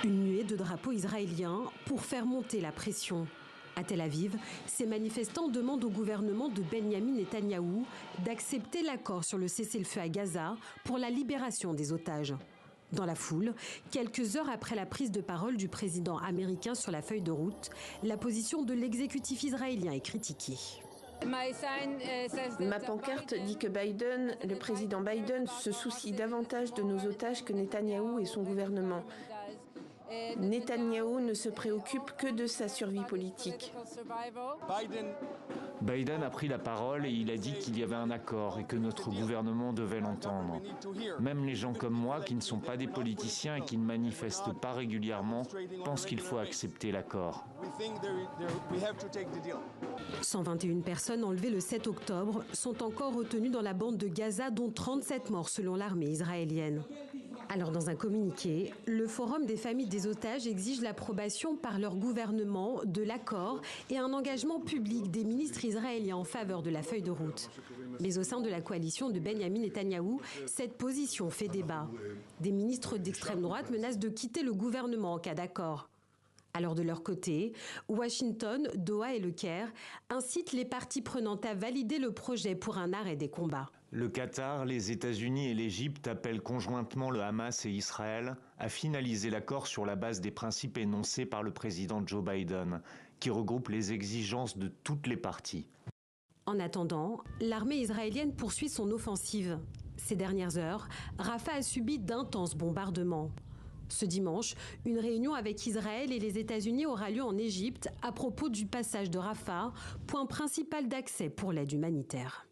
Une nuée de drapeaux israéliens pour faire monter la pression. À Tel Aviv, ces manifestants demandent au gouvernement de Benyamin Netanyahou d'accepter l'accord sur le cessez-le-feu à Gaza pour la libération des otages. Dans la foule, quelques heures après la prise de parole du président américain sur la feuille de route, la position de l'exécutif israélien est critiquée. Ma pancarte dit que le président Biden se soucie davantage de nos otages que Netanyahou et son gouvernement. Netanyahou ne se préoccupe que de sa survie politique. Biden a pris la parole et il a dit qu'il y avait un accord et que notre gouvernement devait l'entendre. Même les gens comme moi, qui ne sont pas des politiciens et qui ne manifestent pas régulièrement, pensent qu'il faut accepter l'accord. 121 personnes enlevées le 7 octobre sont encore retenues dans la bande de Gaza, dont 37 morts selon l'armée israélienne. Alors dans un communiqué, le Forum des familles des otages exige l'approbation par leur gouvernement de l'accord et un engagement public des ministres israéliens en faveur de la feuille de route. Mais au sein de la coalition de Benyamin Netanyahou, cette position fait débat. Des ministres d'extrême droite menacent de quitter le gouvernement en cas d'accord. Alors de leur côté, Washington, Doha et Le Caire incitent les parties prenantes à valider le projet pour un arrêt des combats. Le Qatar, les États-Unis et l'Égypte appellent conjointement le Hamas et Israël à finaliser l'accord sur la base des principes énoncés par le président Joe Biden, qui regroupe les exigences de toutes les parties. En attendant, l'armée israélienne poursuit son offensive. Ces dernières heures, Rafah a subi d'intenses bombardements. Ce dimanche, une réunion avec Israël et les États-Unis aura lieu en Égypte à propos du passage de Rafah, point principal d'accès pour l'aide humanitaire.